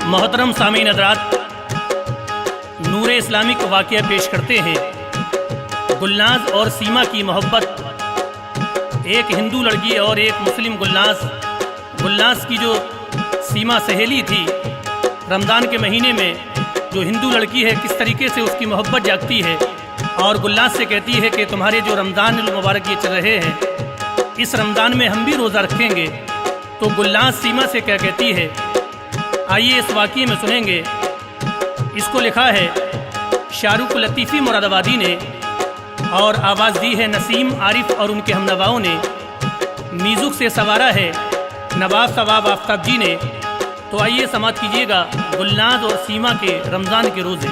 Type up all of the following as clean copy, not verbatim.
मोहतरम सामीन हज़रात, नूर इस्लामिक वाक़या पेश करते हैं। गुलनाज और सीमा की मोहब्बत। एक हिंदू लड़की और एक मुस्लिम गुलनाज की जो सीमा सहेली थी, रमज़ान के महीने में जो हिंदू लड़की है किस तरीके से उसकी मोहब्बत जागती है और गुलनाज से कहती है कि तुम्हारे जो रमज़ान मुबारक ये चल रहे हैं, इस रमज़ान में हम भी रोज़ा रखेंगे। तो गुलनाज सीमा से क्या कहती है, आइए इस वाक़ये में सुनेंगे। इसको लिखा है शाहरुख लतीफ़ी मुरादाबादी ने और आवाज़ दी है नसीम आरिफ और उनके हमनवाओं ने। म्यूज़िक से सवारा है नवाब सवाब आफ्ताब जी ने। तो आइए समाप्त कीजिएगा गुलनाज और सीमा के रमज़ान के रोज़े।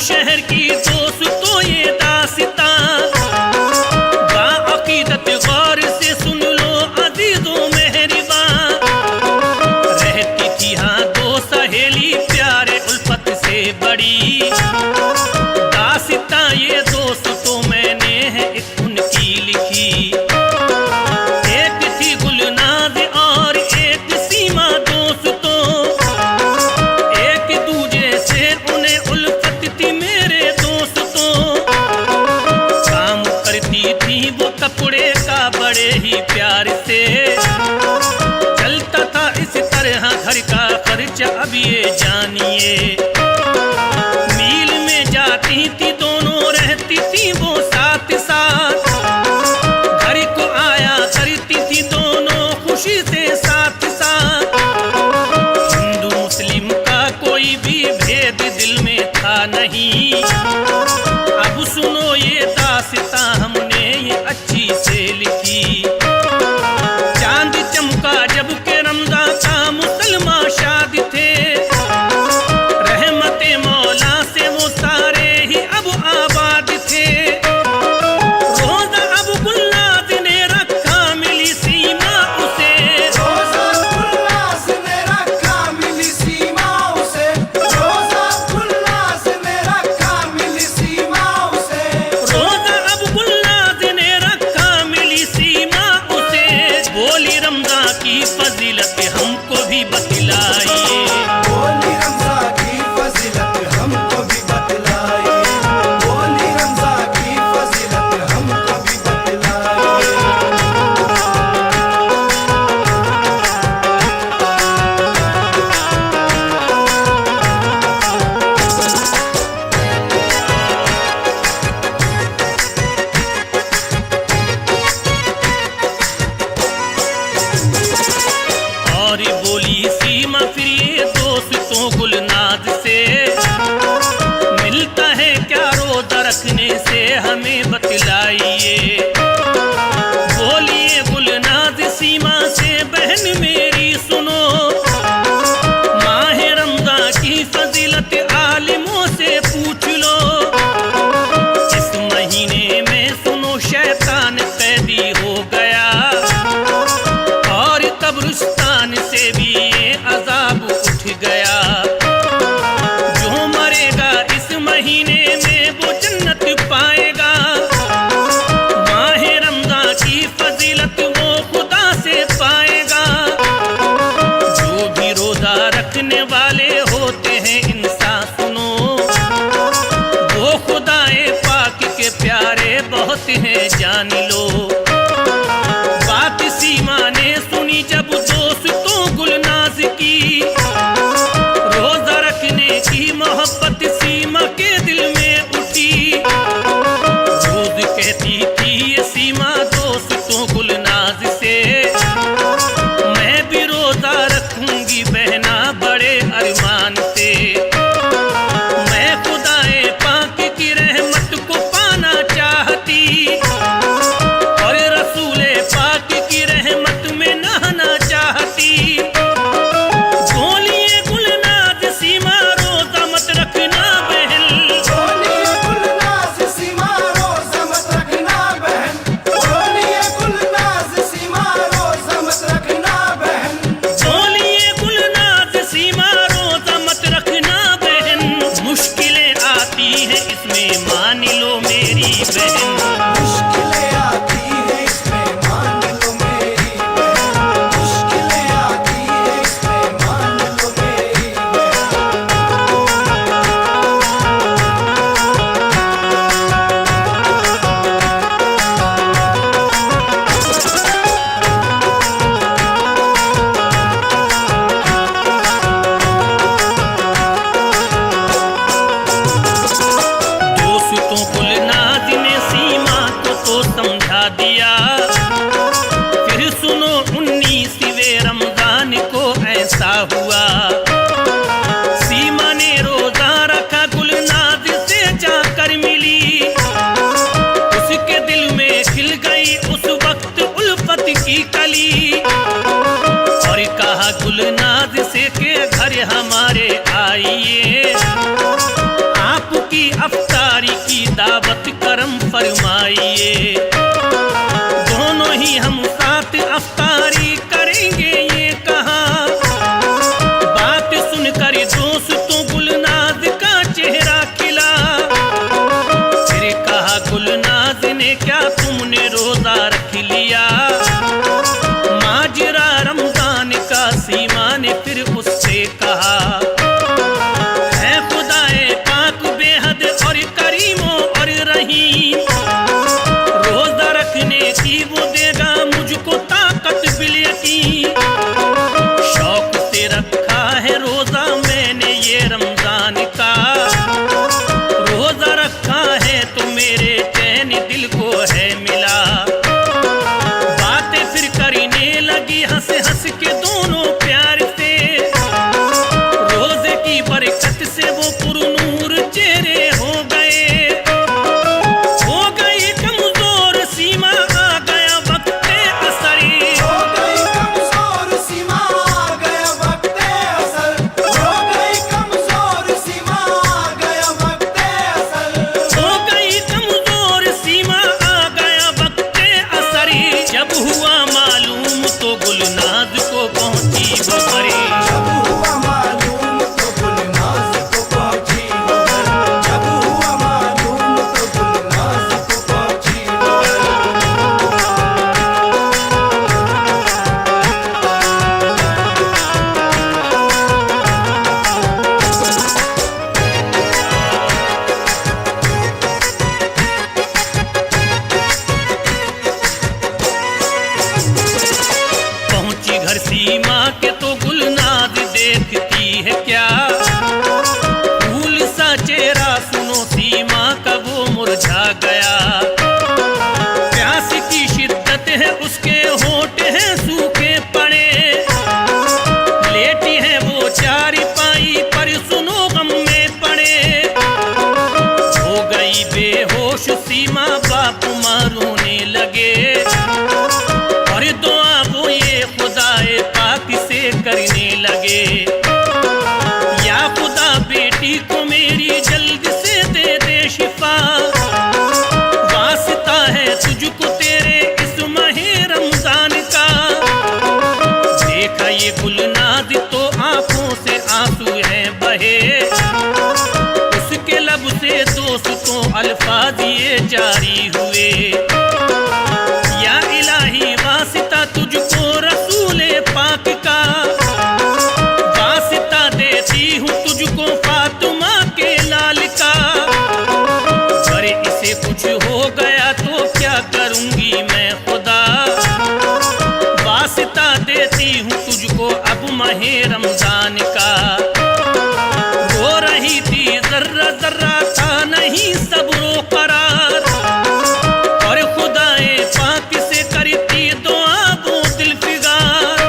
शहर की दोस्तों ये दास्तां बाअक़ीदत गौर से सुन लो अज़ीज़ों मेहरबान। रहती थी हाँ दो सहेली प्यारे उल्फत से बड़ी, दास्तां ये दोस्तों मैंने है एक उनकी लिखी। एक थी गुलनाज और एक सीमा दोस्तों, एक दूजे से उन्हें कपड़े का बड़े ही प्यार से चलता था इस तरह घर का खर्च। अब ये जानिए मील में जाती थी दोनों, रहती थी वो साथ साथ। घर को आया करती थी दोनों खुशी से साथ साथ। हिंदू मुस्लिम का कोई भी भेद दिल में था नहीं। अब सुनो ये दास्तां हमने ये अच्छी से लिखी। चांद चमका जब के रमज़ान का मुसलमान शाद थे, रहमते मौला से वो सारे ही अब आबाद थे। रोज़ा अब गुलनाज ने रखा मिली सीमा उसे, रोज़ा गुलनाज ने रखा मिली सीमा उसे, रोज़ा गुलनाज ने रखा मिली सीमा उसे। रोज़ा अब गुलनाज ने रखा मिली सीमा उसे। बोली रमज़ान की फजीलत हमको भी बतलाइए, बोली रमज़ान की फजीलत हमको भी बतलाइए, बोली रमज़ान की फजीलत हमको भी बतलाइए। और बोली सीमा फिर ये दोस्तों गुलनाज से, मिलता है क्या रोज़ा रखने से हमें बतलाइए। बोलिए गुलनाज सीमा से, बहन मेरी सुनो, माह रमज़ान की फजीलत आलिमों से पूछ लो। इस महीने में सुनो शैतान कैदी हो गया और कब्रिस्तान से भी ये अजाब उठ गया। जो मरेगा इस महीने में वो जन्नत पाएगा। मोहब्बत है जान लो। बात सीमा ने सुनी जब दोस्तों गुलनाज की, रोजा रखने की मोहब्बत सीमा के दिल में उठी। रोज कहती थी ये सीमा दोस्तों गुलनाज से, मैं भी रोजा रखूंगी बहना बड़े अरमान से। मैं खुदाए पाक की रहमत को पाना चाहती, और रसूले पाक की रहमत में नहाना चाहती। बोलिए गुलनाज सीमा रोजा मत रखना बहन, बोलिए गुलनाज सीमा रोजा मत रखना बहन, बोलिए गुलनाज सीमा रोजा मत रखना बहन। बोलिए गुलनाज सीमा रोजा मत रखना बहन। मुश्किलें आती हैं इसमें मान लो मेरी बहन, मुश्किलें आती है इसमें मान लो मेरी बहन, मुश्किलें आती है इसमें मान लो मेरी बहन। दोस्तों गुलनाज ने सीमा को तो समझा दिया। फिर सुनो 19वें रमजान को ऐसा हुआ, सीमा ने रोजा रखा गुलनाज से जाकर मिली। उसके दिल में खिल गई उस वक्त उल्फत की कली, और कहा गुलनाज से के घर हमारे आइए, आपकी अफ्तारी की दावत करम फरमाइए। दोनों ही हम साथ अफ्तारी करेंगे ये कहा। बात सुनकर दोस्तों गुलनाज का चेहरा खिला। फिर कहा गुलनाज ने क्या तुमने रोजा रख लिया? माजरा रमजान का सीमा ने फिर उससे कहा। है खुदाए पाक बेहद और करीमो और रहीम, रोजा रखने की वो देगा मुझको ताकत बिल यकीन। शौक से रखा है रोजा मैंने ये रमजान का, रोजा रखा है तो मेरे चैन दिल को है मिला। बातें फिर करने लगी हंस हंस के दोनों प्यार से, रोजे की बरकत से वो पुरनूर चेहरे हो गए। हो गई कमजोर सीमा आ गया वक्त असरी, हो गई कमजोर सीमा आ गया वक्त असल, हो गई कमजोर सीमा आ गया वक्त असल। हो गई कमजोर सीमा आ गया वक्त असरी। जब हुआ मालूम तो गुलनाज को पहुंची वो परी। जब हुआ मालूम तो गुलनाज को पहुंची वो घर, जब हुआ मालूम तो गुलनाज को पहुंची वो घर। पहुंची घर सीमा के तो गुलनाज देखती है क्या, फूल सा चेहरा सुनो सीमा का वो मुरझा गया। प्यास की शिद्दत है उसके होठ हैं सूखे पड़े, लेटी है वो चारपाई पर सुनो गम में पड़े। हो गई बेहोश सीमा बाप माँ रोने लगे, और दुआ वो ये खुदाए पाक से करने लगे। या खुदा बेटी को मेरी जल्द से दे दे शिफा, वास्ता है तुझको तेरे इस माहे रमजान का। देखा ये गुलनाज तो आंखों से आंसू हैं बहे, उसके लब से दोस्तों अल्फाज ये जारी हुए। या इलाही वास्ता तुझको रसूले पाक का, वास्ता देती हूँ तुझको फातिमा के लाल का। अरे इसे कुछ हो गया तो क्या माहे रमजान का। रो रही थी जर्रा जर्रा था नहीं सब्रो करार, और खुदाए पाक से करती दुआ वो दिल फिगार।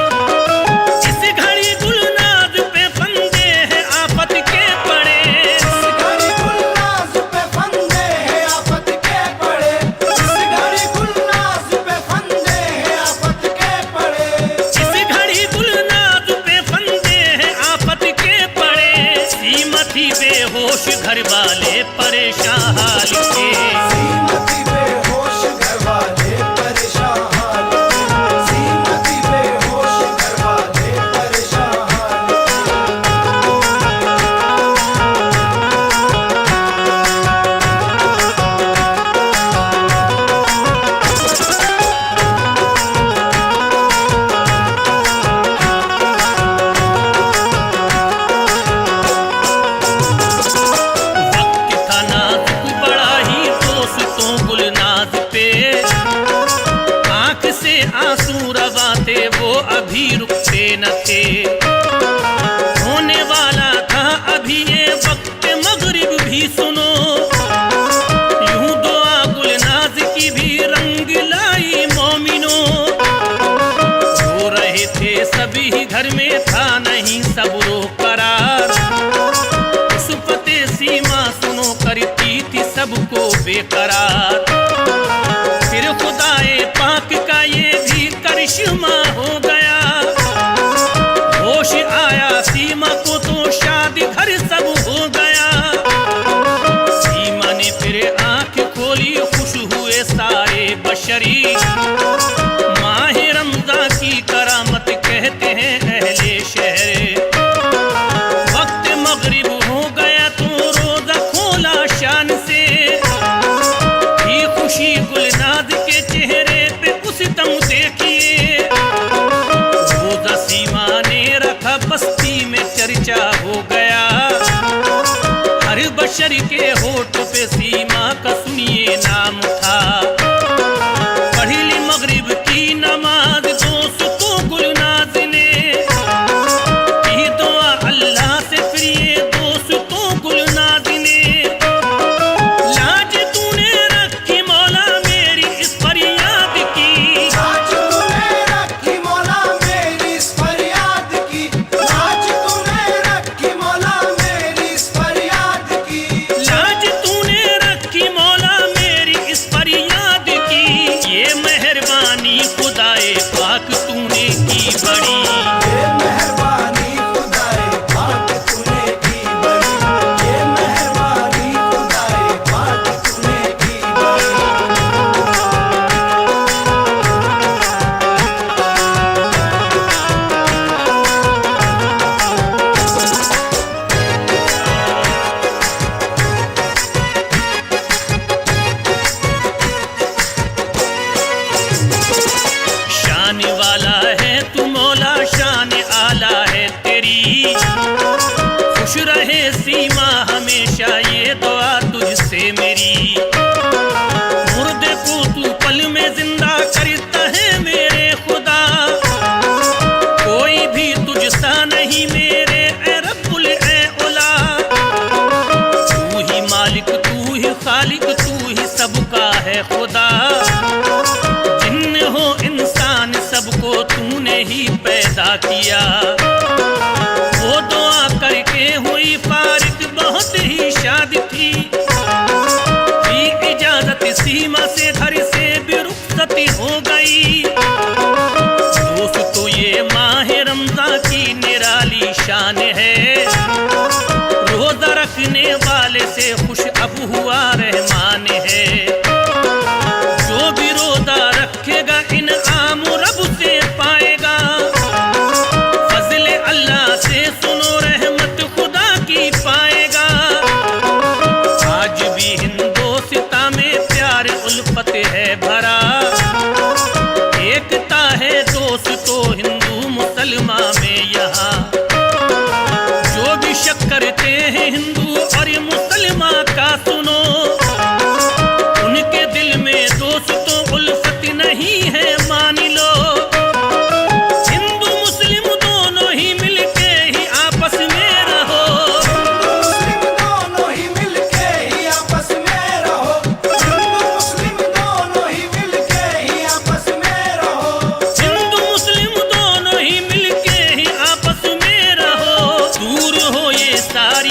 इस घड़ी गुलनाज पे फंदे हैं आफत के पड़े, इस घड़ी गुलनाज पे फंदे हैं आफत के पड़े, इस घड़ी गुलनाज पे फंदे हैं आफत के पड़े। इस घड़ी गुलनाज पे फंदे हैं आफत के पड़े। सीमा थी बेहोश घर वाले परेशान हाल के, सीमती बेहोश घर वाले परेशान, सीमती बेहोश घर वाले परेशान। वक्त था नाजुक बड़ा ही दोस्तों गुलनाज पे, आंख से आंसू रवा थे वो अभी रुकते न थे। होने वाला था अभी ये वक्त मगरिब भी सुनो, यूं दुआ गुलनाज की भी रंग लाई मोमिनो। रो रहे थे सभी घर में था नहीं सब्रो करार, उस पते सीमा सुनो करती थी सबको बेकरार। फिर खुदाए पाक का ये भी करिश्मा हो गया, होश आया सीमा को तो शादी घर सब हो गया। सीमा ने फिर आंख खोली खुश हुए सारे बशरी, माहे रमजान की करामत कहते हैं अहले शहर। वक्त मगरिब हो गया तो रोजा खोला शान से, ही खुशी गुलनाज के चेहरे पे उस दम देखिए। रोजा सीमा ने रखा बस्ती में चर्चा हो गया, हर बशर के होठ पे सीमा का सुनिए नाम था। पढ़ी ली मगरिब की नमाज दोस्तों गुलनाज ने, की दुआ अल्लाह से फिर ये दोस्तों गुलनाज ने। लाज तूने रखी मौला मेरी इस फरियाद की, लाज तूने रखी मौला मेरी इस फरियाद की, लाज तूने रखी मौला मेरी इस फरियाद की। लाज तूने रखी मौला मेरी इस फरियाद की। ये मेहरबानी खुदाए पाक तूने की बड़ी, ये मेहरबानी खुदाए पाक तूने की बड़ी, ये मेहरबानी खुदाए पाक तूने की बड़ी। शान वाला है तू मौला शान आला है तेरी। खुश रहे सीमा हमेशा ये दुआ तुझसे मेरी। मुर्दे को तू पल में जिंदा करता है मेरे खुदा, कोई भी तुझसा नहीं मेरे ए रब्बुल ए उला। तू ही मालिक तू ही खालिक तू ही सबका है खुदा। जिन्न हो इंसान सबको तूने ही पैदा किया। वो दुआ करके हुई फारिग बहुत ही शाद थी, इजाजत सीमा से घर से भी रुखसती हो गई। दोस्तों ये माहे रमजान की निराली शान है, रोजा रखने वाले से खुश अब हुआ रहमान है। जो भी रोजा रखेगा इनाम रब से पाएगा, फजले अल्लाह से सुनो रहमत खुदा की पाएगा। आज भी हिंदोस्तां में प्यार उल्फत है भरा, एकता है दोस्तों हिंदू मुसलमान में यहाँ। जो भी शक करते हैं हिंदू और ये मुसलमान का सुनो, उनके दिल में दोस्तों उल्फत नहीं है मान लो। हिंदू मुस्लिम दोनों ही मिल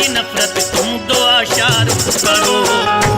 नफरत तुम दो आशार करो।